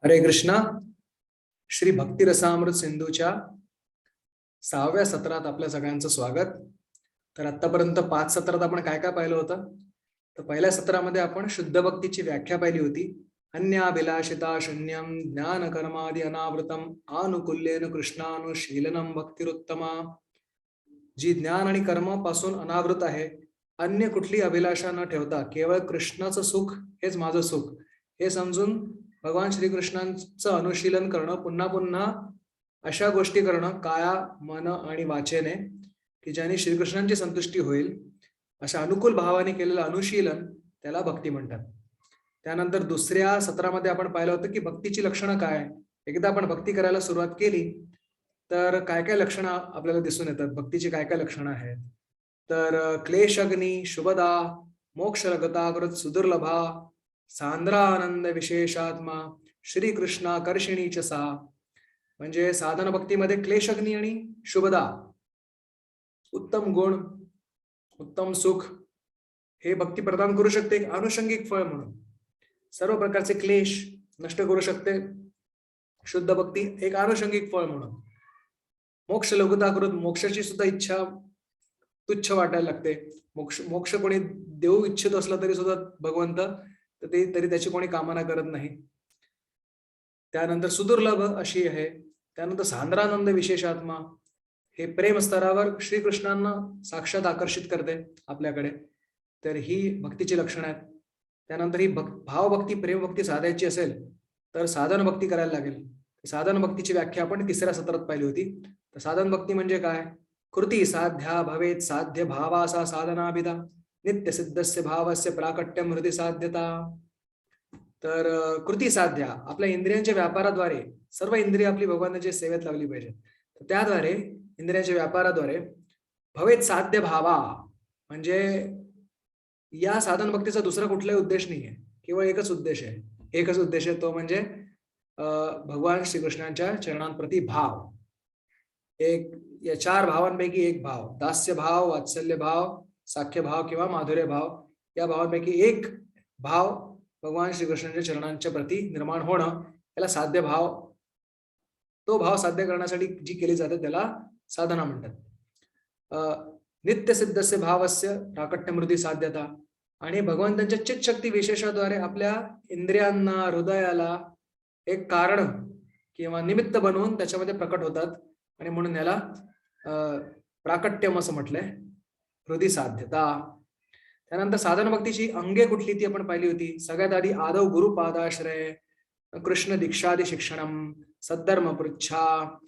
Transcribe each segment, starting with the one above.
हरे कृष्णा. श्री भक्ती रसामृत सिंधूच्या 6व्या सत्रात आपल्या सगळ्यांचं स्वागत. तर आतापर्यंत 5 सत्रात आपण काय काय पाहिलं होतं? तर पहिल्या सत्रामध्ये आपण शुद्ध भक्तीची व्याख्या पाहिली होती. अन्याभिलाषिता शून्यम ज्ञान कर्मादि अनावृतम आनुकुल्येन कृष्णानुशीलनम भक्तिरुत्तमा. जी ज्ञान आणि कर्मापासून अनावृत आहे, अन्य कुठली अभिलाषा न ठेवता केवळ कृष्णाचं सुख हेच माझं सुख हे समजून भगवान श्रीकृष्णांचं अनुशीलन करणं, पुन्हा पुन्हा अशा गोष्टी करणं काया मन आणि वाचेने की ज्याने श्रीकृष्णांची संतुष्टी होईल, अशा अनुकूल भावाने केलेलं अनुशीलन त्याला भक्ती म्हणतात. त्यानंतर दुसऱ्या सत्रामध्ये आपण पाहिलं होतं की भक्तीची लक्षणं काय. एकदा आपण भक्ती करायला सुरुवात केली तर काय काय लक्षणं आपल्याला दिसून येतात, भक्तीची काय काय लक्षणं आहेत. तर क्लेशग्नी शुभदा मोक्षगताकृत सुदुर्लभा सांद्रानंद विशेषात्मा श्रीकृष्णाकर्षिणी च सा. म्हणजे साधन भक्तीमध्ये क्लेशग्नी आणि शुभदा, उत्तम गुण, उत्तम सुख हे भक्ती प्रदान करू शकते. एक अनुषंगिक फळ म्हणून सर्व प्रकारचे क्लेश नष्ट करू शकते शुद्ध भक्ती, एक अनुषंगिक फळ म्हणून. मोक्ष लघुताकृत, मोक्षाची सुद्धा इच्छा तुच्छ वाटायला लागते. मोक्ष कोणी देऊ इच्छित असला तरी सुद्धा भगवंत तर ते तरी त्याची कोणी कामना करत नाही. त्यानंतर सुदुर्लभ अशी आहे. त्यानंतर सांद्रानंद विशेषात्मा, हे प्रेम स्तरावर श्रीकृष्णांना साक्षात आकर्षित करते आपल्याकडे. तर ही भक्तीची लक्षणं आहेत. त्यानंतर ही भावभक्ती प्रेमभक्ती साधायची असेल तर साधन भक्ती करायला लागेल. साधन भक्तीची व्याख्या आपण तिसऱ्या सत्रात पाहिली होती. तर साधन भक्ती म्हणजे काय? कृती साध्या भवेत साध्य भावासा साधनाभिधा नित्य सिद्धस्य भावस्य प्राकट्यम हृदय साध्यता. तर कृती साध्या, आपल्या इंद्रियांच्या व्यापाराद्वारे, सर्व इंद्रिय आपली भगवानाच्या सेवेत लावली पाहिजे. तर त्याद्वारे इंद्रियांच्या व्यापाराद्वारे भवेत साध्य भावा, म्हणजे या साधन भक्तीचा दुसरा कुठलाही उद्देश नाही आहे, केवळ एकच उद्देश आहे. एकच उद्देश आहे तो म्हणजे भगवान श्रीकृष्णांच्या चरणांप्रती भाव. एक या 4 भावांपैकी एक भाव, दास्य भाव, वात्सल्य भाव, साख्य भाव किंवा माधुर्य भाव, या भावांपैकी एक भाव भगवान श्रीकृष्णांच्या चरणांच्या प्रती निर्माण होणं, याला साध्य भाव. तो भाव साध्य करण्यासाठी जी केली जाते त्याला साधना म्हणतात. नित्य सिद्धस्य भावस्य प्राकट्यमृती साध्यता, आणि भगवंतांच्या चित्तशक्ती विशेषाद्वारे आपल्या इंद्रियांना, हृदयाला एक कारण किंवा निमित्त बनवून त्याच्यामध्ये प्रकट होतात, आणि म्हणून याला प्राकट्यम असं म्हटलंय, हृदय साध्यता. त्यानंतर साधन भक्तीची अंगे कुठली ती आपण पाहिली होती. सगळ्यात आधी आदव गुरुपादाश्रय, कृष्ण दीक्षादि शिक्षणम, सद्धर्म पृच्छा,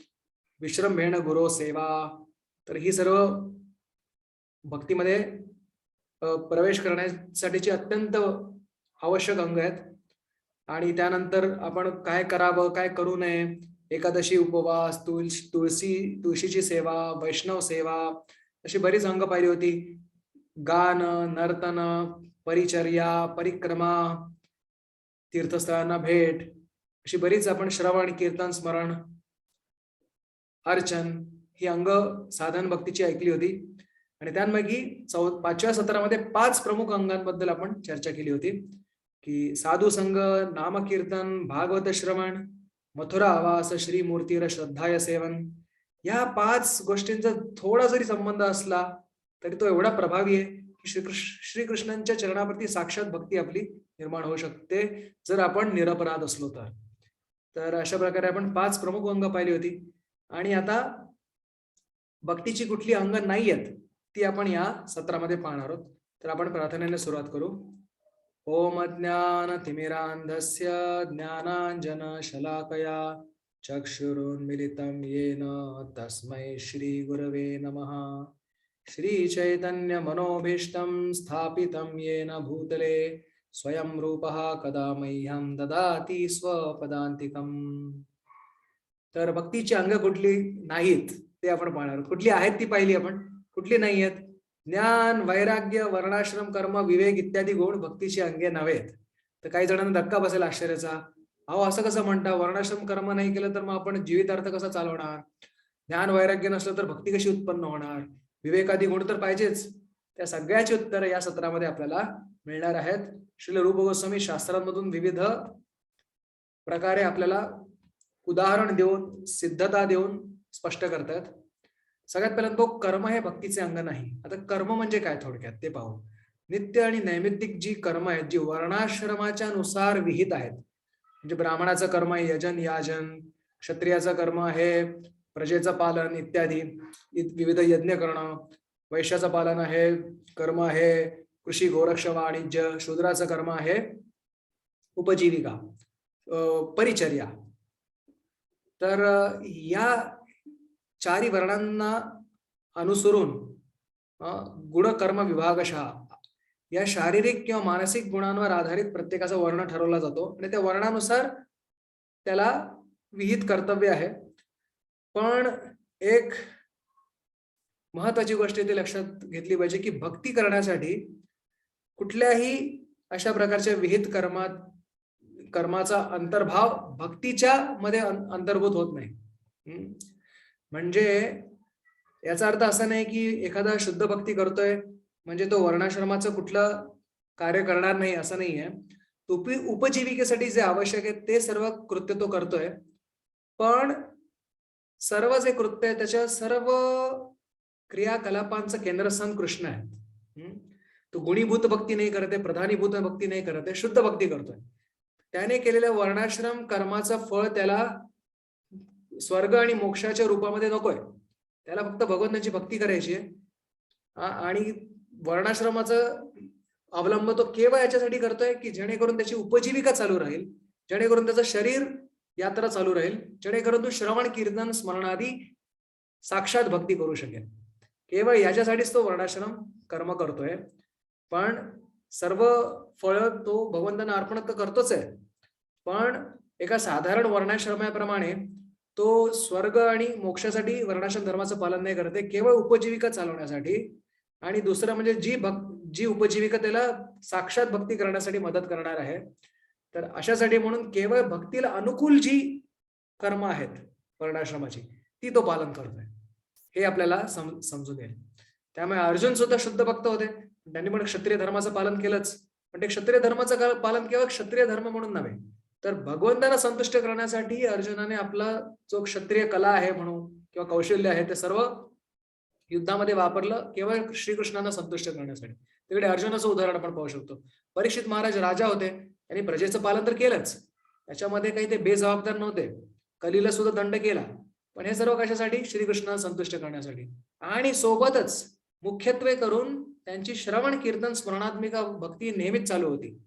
विश्रमेण गुरो सेवा. तर ही सर्व भक्तीमध्ये प्रवेश करण्यासाठीची अत्यंत आवश्यक अंग आहेत. आणि त्यानंतर आपण काय करावं, काय करू नये, एकादशी उपवास, तुळशीची सेवा, वैष्णव सेवा, अशी बरीच अंग पाहिली होती. गान, नर्तन, परिचर्या, परिक्रमा, तीर्थस्थळांना भेट, अशी बरीच आपण श्रवण, कीर्तन, स्मरण, अर्चन ही अंग साधन भक्तीची ऐकली होती. आणि त्यापैकी 5व्या सत्रामध्ये 5 प्रमुख अंगांबद्दल आपण चर्चा केली होती की साधू संग, नामकीर्तन, भागवत श्रवण, मथुरा आवास, श्रीमूर्तीर श्रद्धाय सेवन. या 5 गोष्टींचा थोडा जरी संबंध असला तरी तो एवढा प्रभावी आहे की श्रीकृष्णांच्या चरणाप्रती साक्षात भक्ती आपली निर्माण होऊ शकते, जर आपण निरपराध असलो तर. तर अशा प्रकारे आपण 5 प्रमुख अंग पाहिली होती. आणि आता भक्तीची कुठली अंग नाही आहेत ती आपण या सत्रामध्ये पाहणार आहोत. तर आपण प्रार्थनेने सुरुवात करू. ओम ज्ञानतिमिरान्धस्य ज्ञानाञ्जन शलाकया चक्षुरुन्मिलितं येन तस्मै श्रीगुरवे नमः. श्रीचैतन्यमनोभीष्टं स्थापितं येन भूतले स्वयं रूपः कदा मह्यं ददाति स्वपदान्तिकम्. तर भक्तीची अंग कुठली नाहीत ते आपण पाहणार. कुठली आहेत ती पाहिली आपण, कुठली नाही आहेत. ज्ञान, वैराग्य, वर्णाश्रम, कर्म, विवेक इत्यादी गुण भक्तीची अंगे नव्हेत. तर काही जणांना धक्का बसेल आश्चर्याचा, अहो असं कसं म्हणता, वर्णाश्रम कर्म नाही केलं तर मग आपण जीवितार्थ कसा चालवणार, ज्ञान वैराग्य नसलं तर भक्ती कशी उत्पन्न होणार, विवेकादी गुण तर पाहिजेच. त्या सगळ्याची उत्तर या सत्रामध्ये आपल्याला मिळणार आहेत. श्रील रूप गोस्वामी शास्त्रांमधून विविध प्रकारे आपल्याला उदाहरण देऊन, सिद्धता देऊन स्पष्ट करतात. सगळ्यात पहिल्यांदा तो कर्म हे भक्तीचे अंग नाही. आता कर्म म्हणजे काय थोडक्यात ते पाहू. नित्य आणि नैमित्तिक जी कर्म आहेत, जी वर्णाश्रमाच्या नुसार विहित आहेत, म्हणजे ब्राह्मणाचं कर्म आहे यजन याजन, क्षत्रियाचं कर्म आहे प्रजेचं पालन इत्यादी विविध यज्ञ करणं, वैश्याचं पालन आहे कर्म आहे कृषी गोरक्ष वाणिज्य, शूद्राचं कर्म आहे उपजीविका परिचर्या. तर या चारी वर्णांना अनुसरून गुण कर्म विभागशः या शारीरिक किंवा मानसिक गुणांवर आधारित प्रत्येकाचा वर्ण ठरवला जातो आणि त्या वर्णानुसार त्याला विहित कर्तव्य आहे. पण एक महत्वाची गोष्ट इथे लक्षात घेतली पाहिजे की भक्ती करण्यासाठी कुठल्याही अशा प्रकारच्या विहित कर्माचा अंतर्भाव भक्तीच्या मध्ये अंतर्भूत होत नाही. म्हणजे याचा अर्थ असा नाही की एखादा शुद्ध भक्ती करतोय म्हणजे तो वर्णाश्रमाचं कुठलं कार्य करणार नाही असं नाहीये. उपजीविकेसाठी जे आवश्यक आहे ते सर्व कृत्य तो करतोय, पण सर्व जे कृत्य आहे त्याच्या सर्व क्रियाकलापांचं केंद्रस्थान कृष्ण आहे. तो गुणीभूत भक्ती नाही करत आहे, प्रधानीभूत भक्ती नाही करत आहे, शुद्ध भक्ती करतोय. त्याने केलेल्या वर्णाश्रम कर्माचं फळ त्याला स्वर्ग आणि मोक्षाच्या रूपामध्ये नकोय. त्याला फक्त भगवंताची भक्ती करायची आहे आणि वर्णाश्रमाचा अवलंब तो केवळ याच्यासाठी करतोय की जेणेकरून त्याची उपजीविका चालू राहील, जेणेकरून त्याचं शरीर यात्रा चालू राहील, जेणेकरून तो श्रवण कीर्तन स्मरणादी साक्षात भक्ती करू शकेल. केवळ याच्यासाठीच तो वर्णाश्रम कर्म करतोय. पण सर्व फळ तो भगवंतांना अर्पण तर करतोच आहे, पण एका साधारण वर्णाश्रमाप्रमाणे तो स्वर्ग आणि मोक्षासाठी वर्णाश्रम धर्माचं पालन नाही करते, केवळ उपजीविका चालवण्यासाठी. आणि दुसरं म्हणजे जी उपजीविका त्याला साक्षात भक्ती करण्यासाठी मदत करणार आहे, तर अशासाठी म्हणून केवळ भक्तीला अनुकूल जी कर्म आहेत वर्णाश्रमाची ती तो पालन करतोय, हे आपल्याला समजून येईल. त्यामुळे अर्जुन सुद्धा शुद्ध भक्त होते, त्यांनी पण क्षत्रिय धर्माचं पालन केलंच. पण ते क्षत्रिय धर्माचं पालन केवळ क्षत्रिय धर्म म्हणून नव्हे, तर भगवंताला संतुष्ट करण्यासाठी अर्जुनाने आपला जो क्षत्रिय कला आहे म्हणून किंवा कौशल्य आहे ते सर्व युद्धामध्ये वापरलं केवळ श्रीकृष्णांना संतुष्ट करण्यासाठी. तिकडे अर्जुनाचं उदाहरण आपण पाहू शकतो. परीक्षित महाराज राजा होते, त्यांनी प्रजेचं पालन तर केलंच, त्याच्यामध्ये काही ते बेजबाबदार नव्हते, कलीला सुद्धा दंड केला, पण हे सर्व कशासाठी? श्रीकृष्णांना संतुष्ट करण्यासाठी. आणि सोबतच मुख्यत्वे करून त्यांची श्रवण कीर्तन स्मरणात्मिका भक्ती नेहमीच चालू होती.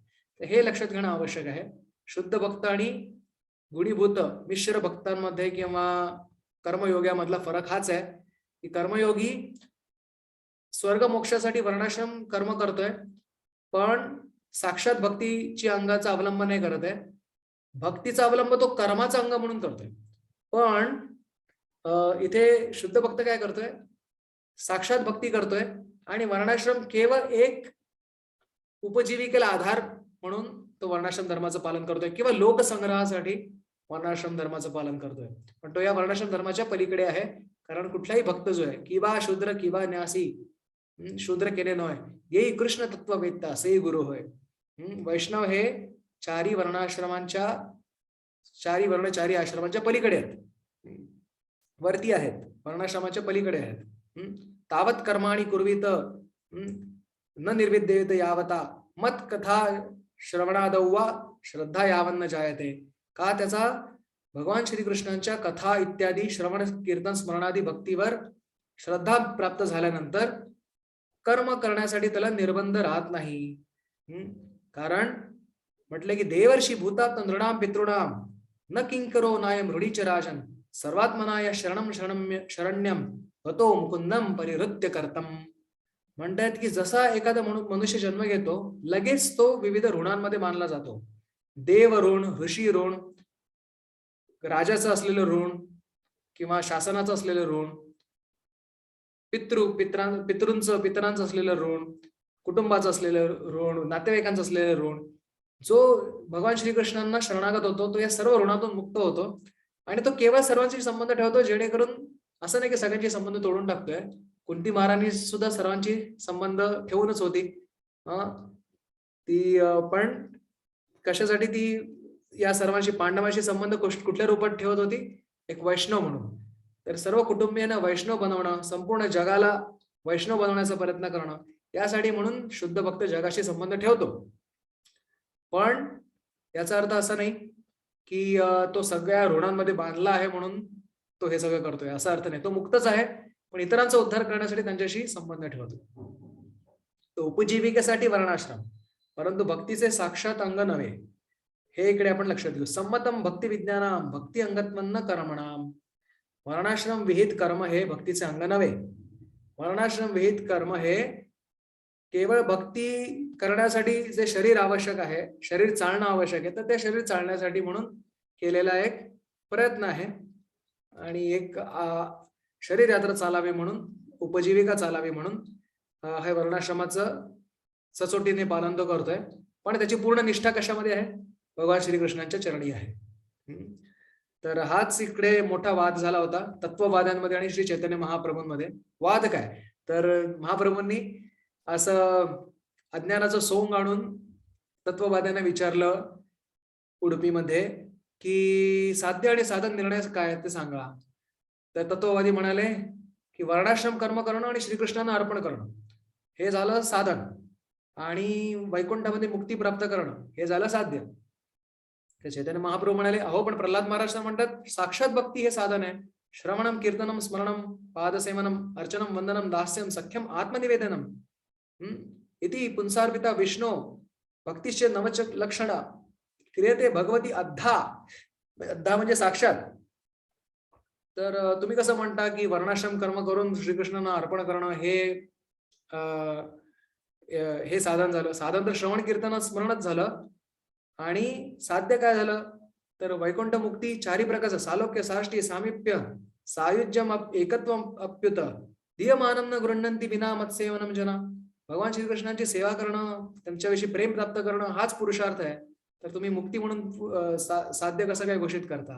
तर हे लक्षात घेणं आवश्यक आहे. शुद्ध भक्त आणि गुणीभूत मिश्र भक्तांमध्ये किंवा कर्मयोग्यामधला फरक हाच आहे की कर्मयोगी स्वर्ग मोक्षासाठी वर्णाश्रम कर्म करतोय, पण साक्षात भक्तीची अंगाचा अवलंब नाही करत आहे. भक्तीचा अवलंब तो कर्माचा अंग म्हणून करतोय. पण इथे शुद्ध भक्त काय करतोय? साक्षात भक्ती करतोय आणि वर्णाश्रम केवळ एक उपजीविकेला आधार म्हणून तो वर्णाश्रम धर्माचं पालन करतोय किंवा लोकसंग्रहासाठी वर्णाश्रम धर्माचं पालन करतोय. पण तो या वर्णाश्रम धर्माच्या पलीकडे आहे, कारण कुठलाही भक्त जो आहे किंवा शूद्र किंवा न्यासी, शूद्र केले नव्हे, येई कृष्ण तत्व वेत्ता से गुरु होय. वैष्णव हे चारी वर्णाश्रमांच्या चारी आश्रमांच्या पलीकडे आहेत, वरती आहेत, वर्णाश्रमाच्या पलीकडे आहेत. तावत कर्माणि कुर्वीत न निर्विद्येत यावता मत कथा श्रवणादौ वा श्रद्धा यावन्न जायते. का? त्याचा भगवान श्रीकृष्णांच्या कथा इत्यादी श्रवण कीर्तन स्मरणादी भक्तीवर श्रद्धा प्राप्त झाल्यानंतर कर्म करण्यासाठी त्याला निर्बंध राहत नाही. कारण म्हटलं की देवर्षी भूतात नृणाम पितृणाम न किंकरो नायम रूढीच राजन सर्वात्मनाय शरणम शरण्यम हतो मुकुंदम परिहृत्य कर्तम. म्हणतात की जसा एखादा मनुष्य जन्म घेतो, लगेच तो विविध ऋणांमध्ये मानला जातो. देव ऋण, ऋषी ऋण, राजाचं असलेलं ऋण किंवा शासनाचं असलेलं ऋण, पितरांचं असलेलं ऋण, कुटुंबाचं असलेलं ऋण, नातेवाईकांचं असलेलं ऋण. जो भगवान श्रीकृष्णांना शरणागत होतो तो या सर्व ऋणातून मुक्त होतो आणि तो केवळ सर्वांशी संबंध ठेवतो, जेणेकरून असं नाही की सगळ्यांचे संबंध तोडून टाकतोय. कुंती महाराणी सुद्धा सर्वांची संबंध ठेवूनच होती. ती पण कशासाठी? ती या सर्वांशी पांडवांशी संबंध कुठल्या रूपात ठेवत होती? एक वैष्णव म्हणून. तर सर्व कुटुंबियांना वैष्णव बनवणं, संपूर्ण जगाला वैष्णव बनवण्याचा प्रयत्न करणं, यासाठी म्हणून शुद्ध भक्त जगाशी संबंध ठेवतो. पण याचा अर्थ असा नाही की तो सगळ्या ऋणांमध्ये बांधला आहे म्हणून तो हे सगळं करतोय, असा अर्थ नाही. तो मुक्तच आहे, पण इतरांचा उद्धार करण्यासाठी त्यांच्याशी संबंध ठेवतो. तो उपजीविकेसाठी वर्णाश्रम, परंतु भक्तीचे साक्षात अंग नव्हे, हे इकडे आपण लक्षात घेऊ. संमतम भक्ती विज्ञानाम भक्ती अंगत्मन्न कर्मणाम. वर्णाश्रम विहित कर्म हे भक्तीचे अंग नव्हे. वर्णाश्रम विहित कर्म हे केवळ भक्ती करण्यासाठी जे शरीर आवश्यक आहे, शरीर चालणं आवश्यक आहे, तर ते शरीर चालण्यासाठी म्हणून केलेला एक प्रयत्न आहे. आणि एक शरीर यात्रा चालावी म्हणून, उपजीविका चालावी म्हणून हे वर्णाश्रमाचं सचोटीने पालन तो करतोय. पण त्याची पूर्ण निष्ठा कशामध्ये आहे? भगवान श्रीकृष्णांच्या चरणी आहे. तर हाच इकडे मोठा वाद झाला होता तत्ववाद्यांमध्ये आणि श्री चैतन्य महाप्रभूंमध्ये. वाद काय? तर महाप्रभूंनी असं अज्ञानाचं सोंग आणून तत्ववाद्यांना विचारलं उडुपीमध्ये की साध्य आणि साधन निर्णय काय ते सांगा. तर तत्ववादी म्हणाले की वर्णाश्रम कर्म करणं आणि श्रीकृष्णांना अर्पण करणं हे झालं साधन, आणि वैकुंठामध्ये मुक्ती प्राप्त करणं हे झालं साध्य. तर चैतन्य महाप्रभू म्हणाले, अहो पण प्रल्हाद महाराज म्हणतात साक्षात भक्ती हे साधन आहे. श्रवणम कीर्तनम स्मरणम पादसेवनम अर्चनम वंदनम दास्यम सख्यम आत्मनिवेदनम इति पुंसार्पिता विष्णू भक्तीचे नवच लक्षणा क्रियते भगवती अद्धा. अद्धा म्हणजे साक्षात. तर तुम्ही कसं म्हणता की वर्णाश्रम कर्म करून श्रीकृष्णांना अर्पण करणं हे साधन झालं? साधन तर श्रवण कीर्तन स्मरणच झालं, आणि साध्य काय झालं? तर वैकुंठ मुक्ती चारी प्रकारचं सालोक्य साष्टी सामिप्य सायुज्यम एकत्वम अप्युत दीयमानम न गृह्णन्ति विना मत्सेवनम जना. भगवान श्रीकृष्णांची सेवा करणं, त्यांच्याविषयी प्रेम प्राप्त करणं हाच पुरुषार्थ आहे. तर तुम्ही मुक्ती म्हणून साध्य कसं काय घोषित करता?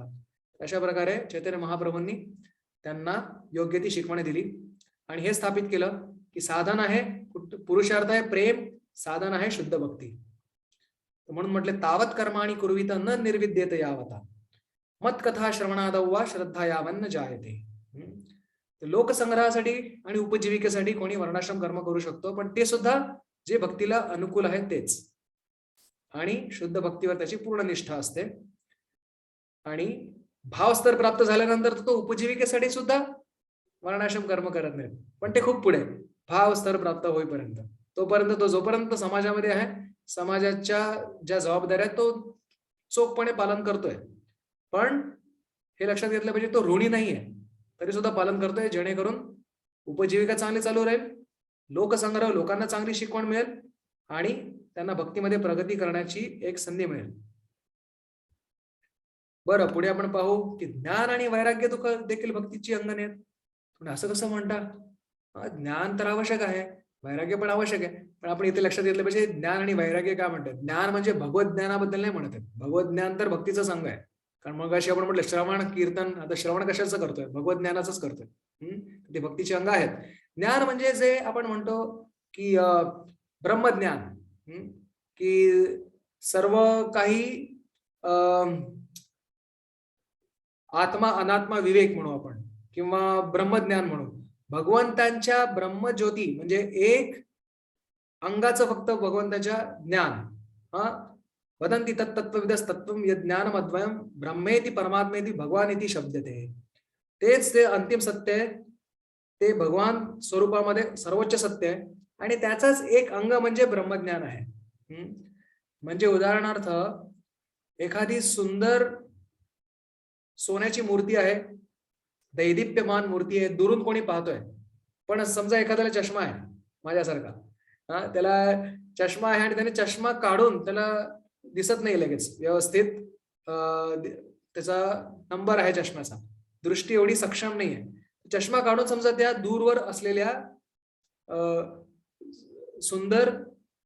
अशा प्रकारे चैतन्य महाप्रभूंनी त्यांना योग्य ती शिकवण दिली आणि हे स्थापित केलं की साधन आहे, पुरुषार्थ आहे प्रेम, साधन आहे शुद्ध भक्ती. म्हणून म्हटले तावत कर्माणि कुर्वीत न निर्विद्येत यावता मत कथा श्रवणादौ वा श्रद्धा यावन्न जायते. लोकसंग्रहासाठी आणि उपजीविकेसाठी कोणी वर्णाश्रम कर्म करू शकतो, पण ते सुद्धा जे भक्तीला अनुकूल आहे तेच, आणि शुद्ध भक्तीवर त्याची पूर्ण निष्ठा असते. आणि भावस्तर प्राप्त झाल्यानंतर तो उपजीविकेसाठी सुद्धा वर्णाश्रम कर्म करत नाही, पण ते खूप पुढे भाव स्तर प्राप्त होईपर्यंत. तोपर्यंत तो जोपर्यंत समाजामध्ये आहे, समाजाच्या ज्या जबाबदाऱ्या तो चोखपणे पालन करतोय, पण हे लक्षात घेतलं पाहिजे तो ऋणी नाहीये, तरी सुद्धा पालन करतोय, जेणेकरून उपजीविका चांगली चालू राहील, लोकसंग्रह, लोकांना चांगली शिकवण मिळेल आणि त्यांना भक्तीमध्ये प्रगती करण्याची एक संधी मिळेल. बरं, पुढे आपण पाहू की ज्ञान आणि वैराग्य देखील भक्तीची अंगणे आहेत. असं कसं म्हणता? ज्ञान तर आवश्यक आहे, वैराग्य पण आवश्यक आहे, पण आपण इथे लक्षात घेतलं पाहिजे ज्ञान आणि वैराग्य काय म्हणतात. ज्ञान म्हणजे भगवत ज्ञानाबद्दल नाही म्हणत आहे. भगवत ज्ञान तर भक्तीचा संघ आहे. कारण मग अशी आपण म्हटलं श्रवण कीर्तन, आता श्रवण कशाचं करतोय? भगवत ज्ञानाचंच करतोय. ते भक्तीचे अंग आहेत. ज्ञान म्हणजे जे आपण म्हणतो की ब्रह्मज्ञान, की सर्व काही आत्मा अनात्मा विवेक म्हणू आपण, किंवा ब्रह्मज्ञान म्हणू. भगवंतांच्या ब्रह्मज्योती म्हणजे एक अंगाचं फक्त भगवंताच्या ज्ञान. वदंती तत्त्वविदस तत्त्वम यज्ञानम अद्वयम ब्रह्मेति परमात्मेति भगवानिति शब्दते. तेच ते अंतिम सत्य आहे, ते भगवान स्वरूपामध्ये सर्वोच्च सत्य आहे, आणि त्याचाच एक अंग म्हणजे ब्रह्मज्ञान आहे. म्हणजे उदाहरणार्थ एखादी सुंदर सोन्याची मूर्ती आहे, दैदिप्यमान मूर्ती आहे, दुरून कोणी पाहतोय, पण समजा एखाद्याला चष्मा आहे माझ्यासारखा, त्याला चष्मा आहे आणि त्याने चष्मा काढून, त्याला दिसत नाही लगेच व्यवस्थित, त्याचा नंबर आहे चष्म्याचा, दृष्टी एवढी सक्षम नाहीये, चष्मा काढून समजा त्या दूरवर असलेल्या सुंदर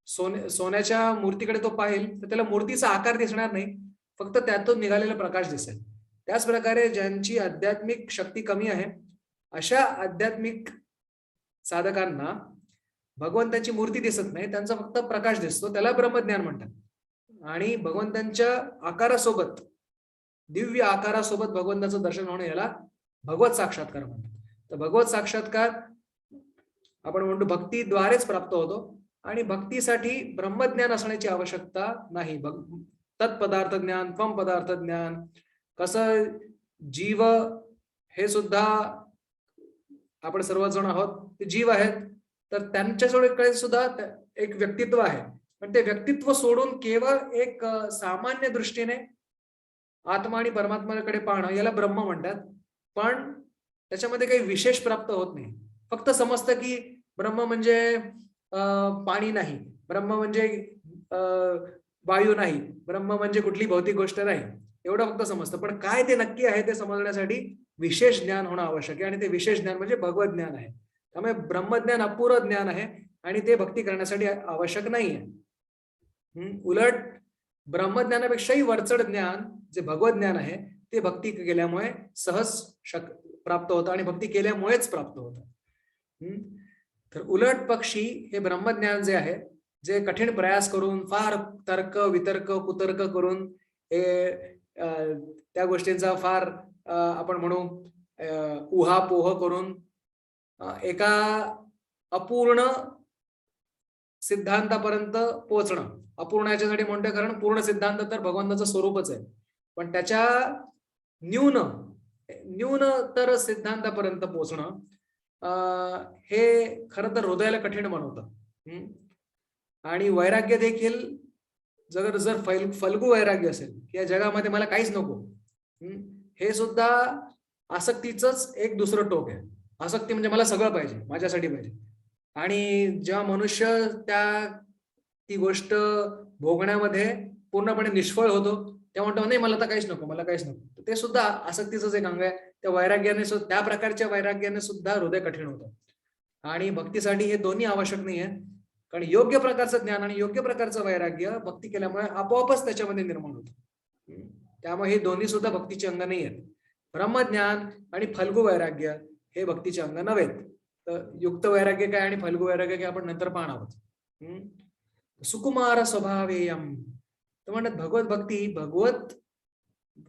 सोन्याच्या मूर्तीकडे तो पाहिल, तर त्याला मूर्तीचा आकार दिसणार नाही, फक्त त्यातून निघालेला प्रकाश दिसेल. त्याच प्रकारे ज्यांची आध्यात्मिक शक्ती कमी आहे, अशा आध्यात्मिक साधकांना भगवंताची मूर्ती दिसत नाही, त्यांचा फक्त प्रकाश दिसतो, त्याला ब्रह्मज्ञान म्हणतात. आणि भगवंतांच्या आकारासोबत, दिव्य आकारासोबत भगवंताचं दर्शन होणं याला भगवत साक्षात्कार म्हणतात. तर भगवत साक्षात्कार आपण म्हणतो भक्तीद्वारेच प्राप्त होतो आणि भक्तीसाठी ब्रह्मज्ञान असण्याची आवश्यकता नाही. तत्पदार्थ ज्ञान, त्वम पदार्थ ज्ञान, कसं जीव हे सुद्धा आपण सर्वजण आहोत, ते जीव आहेत, तर त्यांच्याकडे सुद्धा एक व्यक्तित्व आहे, पण ते व्यक्तित्व सोडून केवळ एक सामान्य दृष्टीने आत्मा आणि परमात्म्याकडे पाहणं याला ब्रह्म म्हणतात. पण त्याच्यामध्ये काही विशेष प्राप्त होत नाही. फक्त समजतं की ब्रह्म म्हणजे पाणी नाही, ब्रह्म म्हणजे वायू नाही, ब्रह्म म्हणजे कुठली भौतिक गोष्ट नाही, एवढं फक्त समजतं. पण काय ते नक्की आहे ते समजण्यासाठी विशेष ज्ञान होणं आवश्यक आहे आणि ते विशेष ज्ञान म्हणजे भगवत ज्ञान आहे. त्यामुळे ब्रह्मज्ञान अपूर्व ज्ञान आहे आणि ते भक्ती करण्यासाठी आवश्यक नाहीये. उलट ब्रह्मज्ञानापेक्षाही वरचढ ज्ञान जे भगवत ज्ञान आहे ते भक्ती केल्यामुळे सहज प्राप्त होतं आणि भक्ती केल्यामुळेच प्राप्त होतं. तर उलट पक्षी हे ब्रह्मज्ञान जे आहे, जे कठीण प्रयास करून, फार तर्क वितर्क कुतर्क करून, हे त्या गोष्टींचा फार आपण म्हणू उहापोह करून एका अपूर्ण सिद्धांतापर्यंत पोहोचणं. अपूर्ण याच्यासाठी म्हणतोय कारण पूर्ण सिद्धांत तर भगवंताचं स्वरूपच आहे, पण त्याच्या न्यूनतर सिद्धांतापर्यंत पोहोचणं हे खरं तर हृदयाला कठीण बनवतं. आणि वैराग्य देखील जर फल्गू वैराग्य असेल की या जगामध्ये मला काहीच नको, हे सुद्धा आसक्तीच एक दुसरं टोक आहे. आसक्ती म्हणजे मला सगळं पाहिजे, माझ्यासाठी पाहिजे. आणि जेव्हा मनुष्य ती गोष्ट भोगण्यामध्ये पूर्णपणे निष्फळ होतो तेव्हा म्हणतो नाही मला तर काहीच नको, मला काहीच नको. ते सुद्धा आसक्तीच एक अंग आहे. त्या वैराग्याने, त्या प्रकारच्या वैराग्याने सुद्धा हृदय कठीण होतं. आणि भक्तीसाठी हे दोन्ही आवश्यक नाही आहे, कारण योग्य प्रकारचं ज्ञान आणि योग्य प्रकारचं वैराग्य भक्ती केल्यामुळे आपोआपच त्याच्यामध्ये निर्माण होतं. त्यामुळे हे दोन्ही सुद्धा भक्तीचे अंग नाही आहेत. ब्रह्मज्ञान आणि फल्गू वैराग्य हे भक्तीचे अंग नव्हेत. तर युक्त वैराग्य काय आणि फल्गू वैराग्य काय आपण नंतर पाहणार आहोत. सुकुमार स्वभावेयम, तर म्हणतात भगवत भक्ती भगवत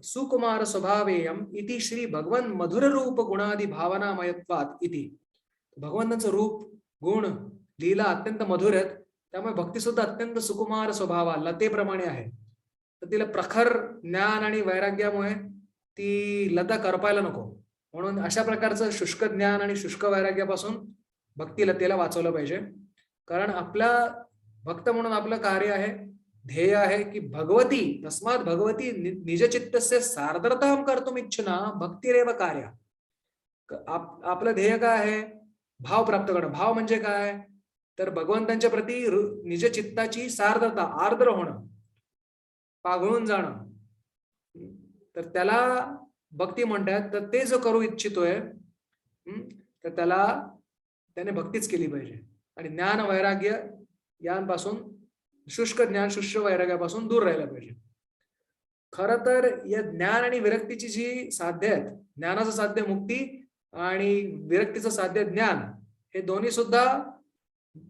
सुकुमार स्वभावेयम इति श्री भगवन मधुर रूप गुणादि भावनामयत्वात इति. भगवंतांचं रूप, गुण, लीला अत्यंत मधुर आहेत, त्यामुळे भक्ती सुद्धा अत्यंत सुकुमार स्वभावा लतेप्रमाणे आहे. तर तिला प्रखर ज्ञान आणि वैराग्यामुळे ती लता करपायला नको, म्हणून अशा प्रकारचं शुष्क ज्ञान आणि शुष्क वैराग्यापासून भक्ती लतेला वाचवलं पाहिजे. कारण आपला भक्त म्हणून आपलं कार्य आहे, ध्येय आहे की भगवती तस्मात भगवती निजचित्तस्य सार्द्रतां कर्तुम इच्छना भक्तिरेव कार्य. आपलं ध्येय काय आहे? भाव प्राप्त करणं. भाव म्हणजे काय? तर भगवंतांच्या प्रती निजचित्ताची सार्द्रता, आर्द्र होणं, पाघळून जाणं, तर त्याला भक्ती म्हणतात. तर ते जो करू इच्छितोय तर त्याने भक्तीच केली पाहिजे. आणि ज्ञान वैराग्य यांपासून, शुष्क ज्ञान शुष्क वैराग्यापासून दूर राहायला पाहिजे. खरं तर या ज्ञान आणि विरक्तीची जी साध्य आहेत, ज्ञानाचं साध्य मुक्ती आणि विरक्तीचं साध्य ज्ञान, हे दोन्ही सुद्धा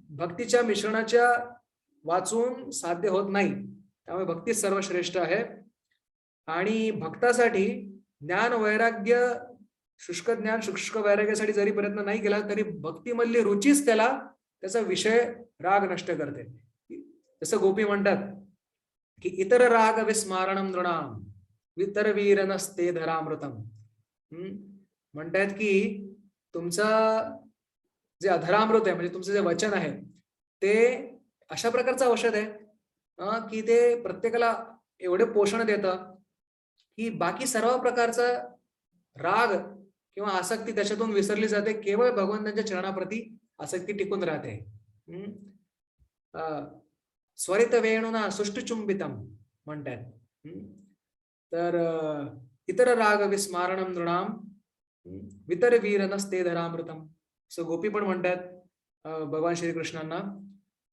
भक्तीच्या मिश्रणाच्या वाचून साध्य होत नाही. त्यामुळे भक्ती सर्वश्रेष्ठ आहे. आणि भक्तासाठी ज्ञान वैराग्य, शुष्क ज्ञान शुष्क वैराग्यासाठी जरी प्रयत्न नाही केला तरी भक्तीमधली रुचीच त्याला त्याचा विषय राग नष्ट करते. जसं गोपी म्हणतात की इतर राग विस्मारणम नृणाम वितर नसते धरामृतम. म्हणतात की तुमचं जे अधरामृत आहे, म्हणजे तुमचं जे वचन आहे, ते अशा प्रकारचं औषध आहे की ते प्रत्येकाला एवढे पोषण देतं की बाकी सर्व प्रकारचा राग किंवा आसक्ती त्याच्यातून विसरली जाते. केवळ भगवंतांच्या चरणाप्रती आसक्ती टिकून राहते. स्वरित वेणुना सुष्टुचुंबितम म्हणतात. तर इतर राग विस्मारणम नृणाम वितर नसते धरामृतम, असं गोपी पण म्हणतात भगवान श्रीकृष्णांना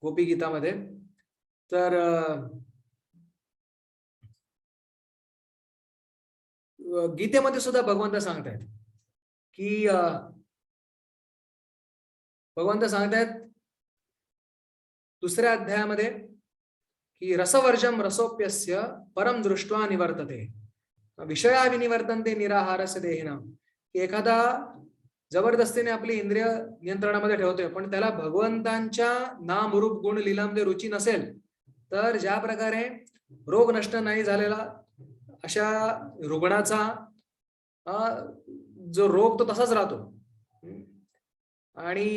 गोपी गीतामध्ये. तर गीतेमध्ये सुद्धा भगवंत सांगतायत की भगवंत सांगतायत दुसऱ्या अध्यायामध्ये की रसवर्जम रसोप्यस्य परम दृष्ट्वा निवर्तते, विषया विनिवर्तनते निराहारस्य देहिना. की एखादा जबरदस्तीने आपली इंद्रिय नियंत्रणामध्ये ठेवतोय, पण त्याला भगवंतांच्या नाम रूप गुण लीलामध्ये रुची नसेल, तर ज्या प्रकारे रोग नष्ट नाही झालेला अशा रुग्णाचा जो रोग तो तसाच राहतो. आणि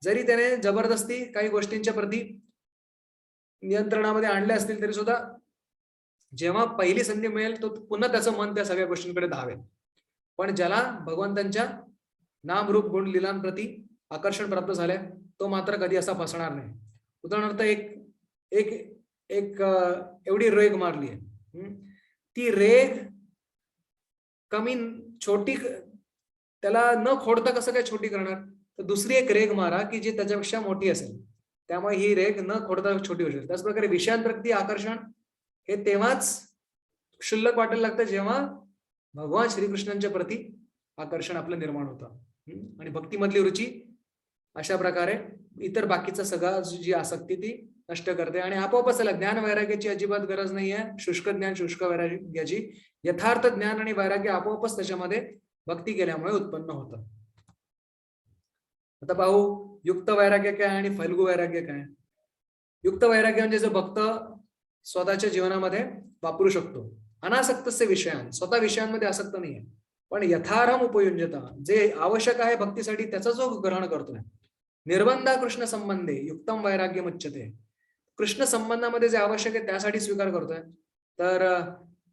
जरी त्याने जबरदस्ती काही गोष्टींच्या प्रती नियंत्रणामध्ये आणले असतील तरी सुद्धा जेव्हा पहिली संधी मिळेल तो पुन्हा त्याचं मन त्या सगळ्या गोष्टींकडे धावेल. पण ज्याला भगवंतांच्या नाम रूप गुण लीलांप्रती आकर्षण प्राप्त झालंय तो मात्र कधी असा फसणार नाही. उदाहरणार्थ एक एक एक एवढी रेग मारली आहे, ती रेग कमी छोटी त्याला न खोडता कसं काय छोटी करणार, तर दुसरी एक रेग मारा की जी त्याच्यापेक्षा मोठी असेल, त्यामुळे ही रेग न खोडता छोटी होऊ शकते. त्याचप्रकारे विषयांप्रती आकर्षण हे तेव्हाच क्षुल्लक वाटायला लागतं जेव्हा भगवान श्रीकृष्णांच्या प्रती आकर्षण आपलं निर्माण होतं. आणि भक्तीमधली रुची अशा प्रकारे इतर बाकीचा सगळा जी आसक्ती ती नष्ट करते आणि आपोआपच त्याला ज्ञान वैराग्याची अजिबात गरज नाहीये. शुष्क ज्ञान शुष्क वैराग्याची, यथार्थ ज्ञान आणि वैराग्य आपोआपच त्याच्यामध्ये भक्ती केल्यामुळे उत्पन्न होतं. आता पाहू युक्त वैराग्य काय आणि फल्गू वैराग्य काय. युक्त वैराग्य म्हणजे जो भक्त स्वतःच्या जीवनामध्ये वापरू शकतो, अनासक्तस्य विषयान, स्वतः विषयांमध्ये आसक्त नाहीये, पण यथारम उपयुंजता, जे आवश्यक आहे भक्तीसाठी त्याचा जो ग्रहण करतोय. निर्बंधा कृष्ण संबंधे युक्तम वैराग्य मुच्यते, कृष्ण संबंधामध्ये जे आवश्यक आहे त्यासाठी स्वीकार करतोय. तर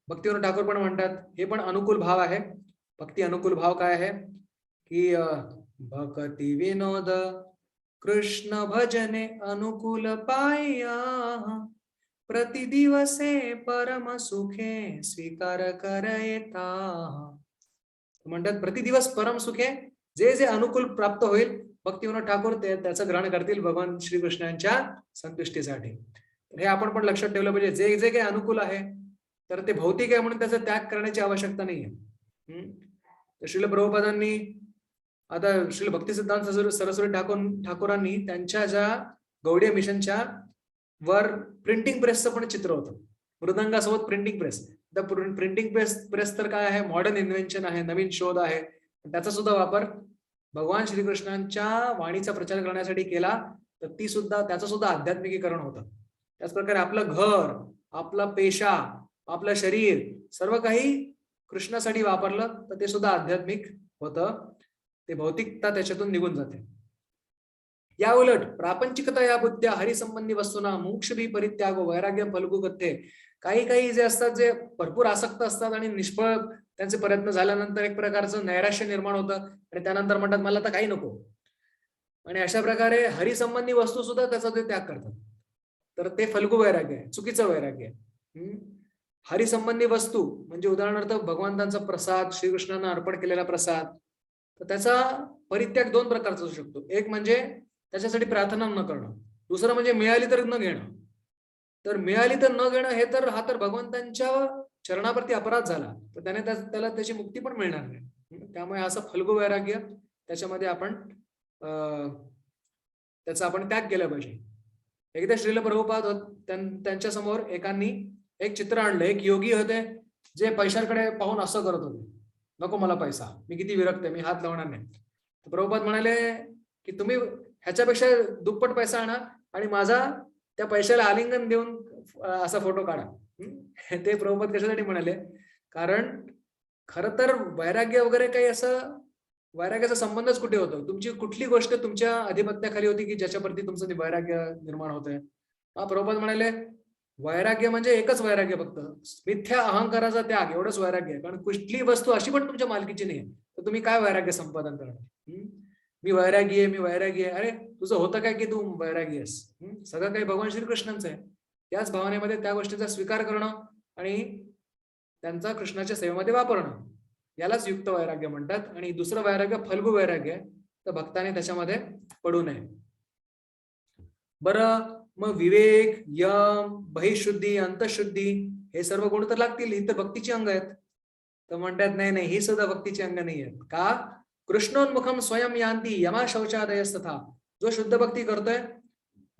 भक्तिविनोद ठाकूर पण म्हणतात हे पण अनुकूल भाव आहे. भक्ती अनुकूल भाव काय आहे की भक्ती विनोद कृष्ण भजने अनुकूल पाया, प्रतिदिवसे परम सुखे स्वीकार करयता. म्हणतात प्रतिदिवस परम सुखे जे जे अनुकूल प्राप्त होईल भक्तिविनोद ठाकूर त्याचं ग्रहण करतील भगवान श्रीकृष्णांच्या संतुष्टीसाठी. हे आपण पण लक्षात ठेवलं पाहिजे. जे जे काही अनुकूल आहे तर ते भौतिक आहे म्हणून त्याचा त्याग करण्याची आवश्यकता नाहीये. श्रील प्रभुपादांनी आता श्रील भक्तिसिद्धांत सरस्वती ठाकूरांनी त्यांच्या ज्या गौडीय मिशनच्या वर प्रिंटिंग प्रेसचं पण चित्र होतं, मृदंगासोबत प्रिंटिंग प्रेस. प्रिंटिंग प्रेस तर काय आहे, मॉडर्न इन्व्हेन्शन आहे, नवीन शोध आहे. त्याचा सुद्धा वापर भगवान श्रीकृष्णांच्या वाणीचा प्रचार करण्यासाठी केला, तर ती सुद्धा त्याचं सुद्धा आध्यात्मिकीकरण होतं. त्याचप्रकारे आपलं घर, आपला पेशा, आपलं शरीर सर्व काही कृष्णासाठी वापरलं तर ते सुद्धा आध्यात्मिक होतं. ते भौतिकता त्याच्यातून निघून जाते. या उलट प्रापंचिकता या बुद्ध्या हरिसंबंधी वस्तूंना मोक्षभी परित्याग वैराग्य फल्गू गत्ते. काही काही जे असतात जे भरपूर आसक्त असतात आणि निष्फळ त्यांचे प्रयत्न झाल्यानंतर एक प्रकारचं नैराश्य निर्माण होतं आणि त्यानंतर म्हणतात मला तर काही नको. आणि अशा प्रकारे हरिसंबंधी वस्तू सुद्धा त्याचा ते त्याग करतात. तर ते फल्गू वैराग्य आहे, चुकीचं वैराग्य आहे. हरिसंबंधी वस्तू म्हणजे उदाहरणार्थ भगवंतांचा प्रसाद, श्रीकृष्णांना अर्पण केलेला प्रसाद, तर त्याचा परित्याग दोन प्रकारचा असू शकतो. एक म्हणजे त्याच्यासाठी प्रार्थना न करणं, दुसरं म्हणजे मिळाली तर न घेणं. तर मिळाली तर न घेणं हे तर हा तर भगवंतांच्या चरणावरती अपराध झाला, तर त्याला त्याची मुक्ती पण मिळणार नाही. त्यामुळे असं फल्गू वैराग्य त्याच्यामध्ये आपण त्याचा आपण त्याग केला पाहिजे. एकदा श्रील प्रभुपाद त्यांच्या समोर एकांनी एक चित्र आणलं. एक योगी होते जे पैशांकडे पाहून असं करत होते, नको मला पैसा, मी किती विरक्त आहे, मी हात लावणार नाही. प्रभुपाद म्हणाले की तुम्ही ह्याच्यापेक्षा दुप्पट पैसा आणा आणि माझा त्या पैशाला आलिंगन देऊन असा फोटो काढा. ते प्रभुपाद कशासाठी म्हणाले, कारण खरं तर वैराग्य वगैरे काही असं वैराग्याचा संबंधच कुठे होतो. तुमची कुठली गोष्ट तुमच्या अधिपत्याखाली होती की ज्याच्यावरती तुमचं वैराग्य निर्माण होत आहे. प्रभुपाद म्हणाले वैराग्य म्हणजे एकच वैराग्य, फक्त मिथ्या अहंकाराचा त्याग, एवढंच वैराग्य आहे. कारण कुठली वस्तू अशी पण तुमच्या मालकीची नाही तर तुम्ही काय वैराग्य संपादन करणार. मी वैरागी आहे, मी वैरागी आहे. अरे तुझं होतं काय की तू वैरागी आहेस. सगळं काही भगवान श्रीकृष्णांचं आहे. त्याच भावनेमध्ये त्या गोष्टीचा स्वीकार करणं आणि त्यांचा कृष्णाच्या सेवेमध्ये वापरणं, यालाच युक्त वैराग्य म्हणतात. आणि दुसरं वैराग्य फल्गू वैराग्य आहे, तर भक्ताने त्याच्यामध्ये पडू नये. बरं, मग विवेक, यम, बहिशुद्धी, अंतःशुद्धी हे सर्व गुण तर लागतील, ही तर भक्तीची अंग आहेत. तर म्हणतात नाही नाही, ही सुद्धा भक्तीची अंग नाही आहेत. का? कृष्णोन्मुखम स्वयं यांती यमा शौचादयस्तथा. जो शुद्ध भक्ती करतोय,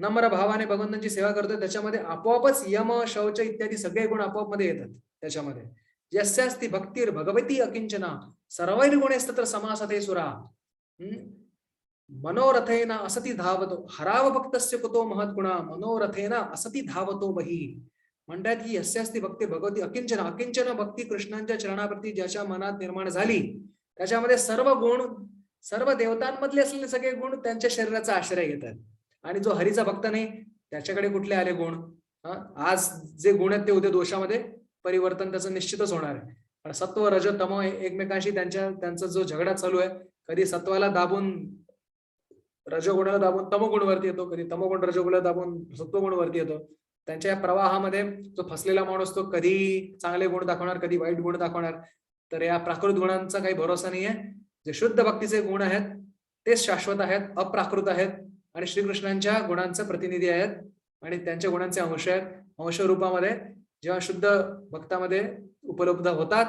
नम्र भावाने भगवंतांची सेवा करतोय, त्याच्यामध्ये आपोआपच यम, शौच इत्यादी सगळे गुण आपोआप मध्ये येतात त्याच्यामध्ये. यस्यास्ति भक्तीर भगवती अकिंचना सर्वैर्गुणैस्तत्र समासते सुरा. मनोरथेन असती धावतो हराव भक्तस्य कुतो महत्गुणा मनोरथेन असती धावतो बही. म्हणतात की यस्यास्ति भक्ती भगवती अकिंचन, अकिंचन भक्ती कृष्णांच्या चरणाप्रती ज्याच्या मनात निर्माण झाली, त्याच्यामध्ये सर्व गुण, सर्व देवतांमधले असलेले सगळे गुण त्यांच्या शरीराचा आश्रय घेतात. आणि जो हरीचा भक्त नाही त्याच्याकडे कुठले आले गुण? आज जे गुण आहेत ते उद्या दोषामध्ये परिवर्तन त्याचं निश्चितच होणार आहे. पण सत्व रज तम एकमेकांशी त्यांचा जो झगडा चालू आहे, कधी सत्वाला दाबून रजगुणाला दाबून तमोगुण वरती येतो, कधी तमोगुण रजगुणाला दाबून सत्वगुण वरती येतो. त्यांच्या प्रवाहामध्ये जो फसलेला माणूस तो कधी चांगले गुण दाखवणार, कधी वाईट गुण दाखवणार. तर या प्राकृत गुणांचा काही भरोसा नाहीये. जे शुद्ध भक्तीचे गुण आहेत तेच शाश्वत आहेत, अप्राकृत आहेत आणि श्रीकृष्णांच्या गुणांचे प्रतिनिधी आहेत आणि त्यांच्या गुणांचे अंश आहेत. अंश रूपामध्ये जेव्हा शुद्ध भक्तामध्ये उपलब्ध होतात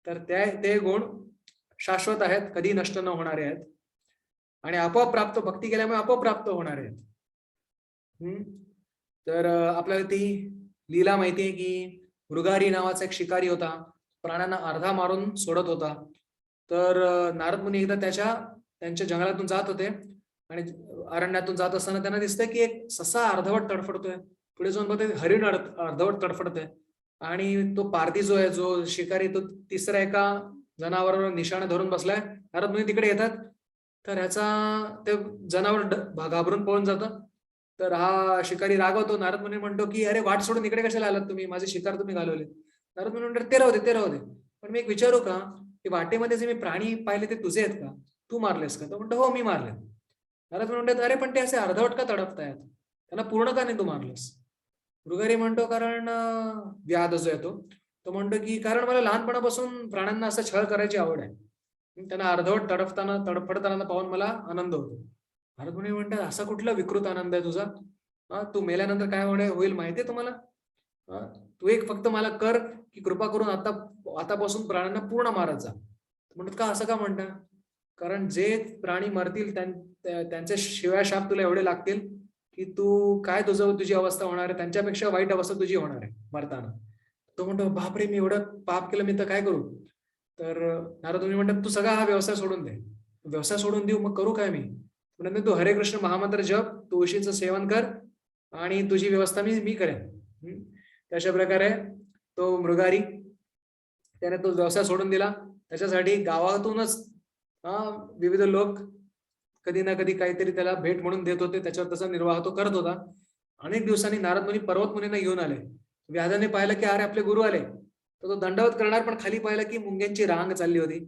तर ते गुण शाश्वत आहेत, कधी नष्ट न होणारे आहेत आणि आपोआप प्राप्त, भक्ती केल्यामुळे आपोआप प्राप्त होणार आहेत. तर आपल्याला ती लीला माहिती आहे की मृगारी नावाचा एक शिकारी होता, प्राण्यांना अर्धा मारून सोडत होता. तर नारद मुनी एकदा त्यांच्या जंगलातून जात होते आणि अरण्यातून जात असताना त्यांना दिसतंय की एक ससा अर्धवट तडफडतोय. पुढे जाऊन बघते हरिण अर्धवट तडफडतोय आणि तो पारधी जो आहे, जो शिकारी, तो तिसऱ्या एका जनावरावर निशाणा धरून बसलाय. नारद मुनी तिकडे येतात तर ते जनावर घाबरून पळून जातं. तर हा शिकारी रागवतो. नारद मुनी म्हणतो की अरे वाट सोडून इकडे कशाला आलात तुम्ही, माझे शिकार तुम्ही घालवले. नारद मुनी म्हणतात ते राहू दे, पण मी एक विचारू का, की वाटेमध्ये जे मी प्राणी पाहिले ते तुझे आहेत का, तू मारलेस का? तो म्हणतो हो मी मारले. नारद मुनी म्हणतात अरे पण ते असे अर्धवट का तडपतायत, त्यांना पूर्ण का नाही तू मारलेस? मृगारी म्हणतो कारण व्याध जो आहे तो म्हणतो की कारण मला लहानपणापासून प्राण्यांना असं छळ करायची आवड आहे. त्यांना अर्धवट तडफडताना पाहून मला आनंद होतो. नारद मुनी म्हणतात असा कुठला विकृत आनंद आहे तुझा? तू मेल्यानंतर काय होईल माहितीये तुम्हाला? तू एक फक्त मला कर की कृपा करून आतापासून प्राण्यांना पूर्ण मारत जा. म्हणतात का असं का म्हणता? कारण जे प्राणी मरतील त्यांचे शिव्या शाप तुला एवढे लागतील की तुझी अवस्था होणार आहे, त्यांच्यापेक्षा वाईट अवस्था तुझी होणार आहे मरताना. तो म्हणतो बापरे मी एवढं पाप केलं, मी तर काय करू? तर नारद मुनी म्हणतात तू सगळा हा व्यवसाय सोडून दे. व्यवसाय सोडून देऊ मग करू काय मी? म्हणून तू हरे कृष्ण महामंत्र जप, तुळशीचं सेवन कर आणि तुझी व्यवस्था मी करेन. अशा प्रकारे तो मृगारी त्याने तो व्यवसाय सोडून दिला. त्याच्यासाठी गावातूनच विविध लोक कधी ना कधी काहीतरी त्याला भेट म्हणून देत होते. त्याच्यावर तसा निर्वाह तो करत होता. अनेक दिवसांनी नारद मुनी पर्वत मुनींना घेऊन आले. व्याधाने पाहिलं की अरे आपले गुरु आले. तर तो दंडवत करणार, पण खाली पाहिलं की मुंग्यांची रांग चालली होती.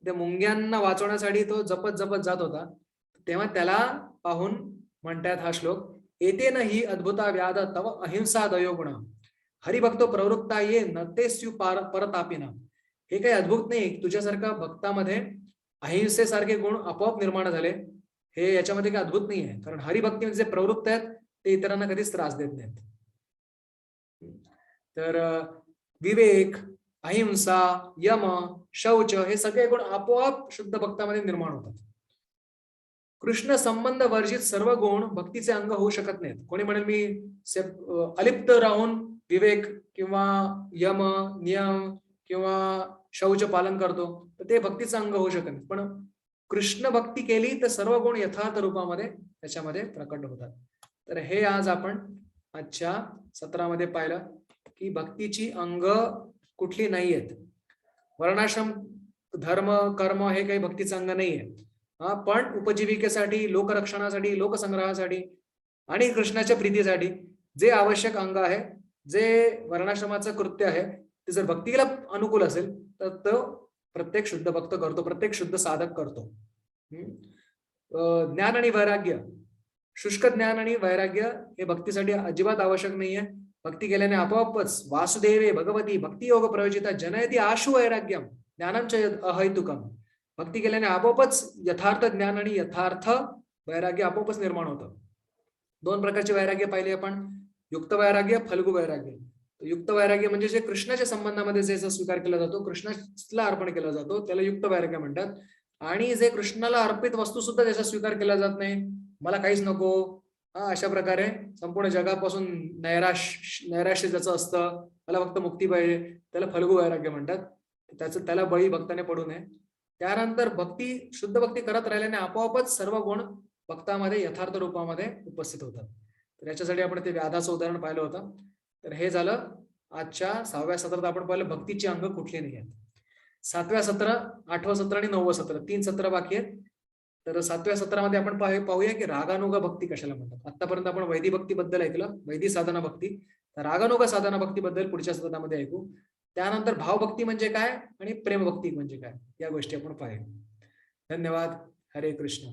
त्या मुंग्यांना वाचवण्यासाठी तो जपत जपत जात होता. तेव्हा त्याला पाहून म्हणतात हा श्लोक, एतेन ही अद्भुता व्याध तव अहिंसा दयो गुण हरिभक्तो प्रवृत्ता ये न ते स्यू परतापिना. हे काही अद्भुत नाही, तुझ्यासारखा भक्तामध्ये अहिंसेसारखे गुण आपोआप निर्माण झाले. हे याच्यामध्ये काही अद्भुत नाही आहे, कारण हरिभक्तीमध्ये जे प्रवृत्त आहेत ते इतरांना कधीच त्रास देत नाहीत. तर विवेक, अहिंसा, यम, शौच हे सगळे गुण आपोआप शुद्ध भक्तामध्ये निर्माण होतात. कृष्ण संबंध वर्जित सर्व गुण भक्तीचे अंग होऊ शकत नाहीत. कोणी म्हणेल मी अलिप्त राहून विवेक किंवा यम, नियम किंवा शौच पालन करतो तर ते भक्तीचं अंग होऊ शकत नाही. पण कृष्ण भक्ती केली तर सर्व गुण यथार्थ रूपामध्ये त्याच्यामध्ये प्रकट होतात. तर हे आज आपण आजच्या सत्रामध्ये पाहिलं की भक्तीची अंग कुठली नाही आहेत. वर्णाश्रम, धर्म, कर्म हे काही भक्तीचं अंग नाहीये. पण उपजीविकेसाठी, लोकरक्षणासाठी, लोकसंग्रहासाठी आणि कृष्णाच्या प्रीतीसाठी जे आवश्यक अंग आहे, जे वर्णाश्रमाचं कृत्य आहे, ते जर भक्तीला अनुकूल असेल तर तो प्रत्येक शुद्ध भक्त करतो, प्रत्येक शुद्ध साधक करतो. ज्ञान आणि वैराग्य, शुष्क ज्ञान आणि वैराग्य हे भक्तीसाठी अजिबात आवश्यक नाहीये. भक्ती केल्याने आपोआपच वासुदेवे भगवती भक्ती योग प्रयोजिता जनयती आशु वैराग्यम ज्ञानंच अहैतुकम. भक्ती केल्याने आपोआपच यथार्थ ज्ञान आणि यथार्थ वैराग्य आपोआपच निर्माण होतं. दोन प्रकारचे वैराग्य पाहिले आपण, युक्त वैराग्य, फल्गु वैराग्य. युक्त वैराग्य म्हणजे जे कृष्णाच्या संबंधामध्ये ज्याचा स्वीकार केला जातो, कृष्णाला अर्पण केला जातो, त्याला युक्त वैराग्य म्हणतात. आणि जे कृष्णाला अर्पित वस्तू सुद्धा त्याचा स्वीकार केला जात नाही, मला काहीच नको, हा, अशा प्रकारे संपूर्ण जगापासून नैराश्य ज्याचं असतं, त्याला फक्त मुक्ती पाहिजे, त्याला फल्गू वैराग्य म्हणतात. त्याला बळी भक्ताने पडू नये. त्यानंतर शुद्ध भक्ती करत राहिल्याने आपोआपच सर्व गुण भक्तामध्ये यथार्थ रूपामध्ये उपस्थित होतात. तर याच्यासाठी आपण ते व्याधाचं उदाहरण पाहिलं होतं. तर हे झालं आजच्या 6व्या सत्रात आपण पाहिलं भक्तीची अंग कुठली नाही आहेत. 7व्या सत्र, 8वं सत्र आणि 9वं सत्र 3 सत्र बाकी आहेत. तर 7व्या सत्रामध्ये आपण पाहूया की रागानुग भक्ती कशाला म्हणतात. आतापर्यंत आपण वैदिक भक्तीबद्दल ऐकलं, वैदिक साधना भक्ती. तर रागानुग साधना भक्तीबद्दल पुढच्या सत्रामध्ये ऐकू. त्यानंतर भावभक्ती म्हणजे काय आणि प्रेमभक्ती म्हणजे काय, या गोष्टी आपण पाहू. धन्यवाद. हरे कृष्ण.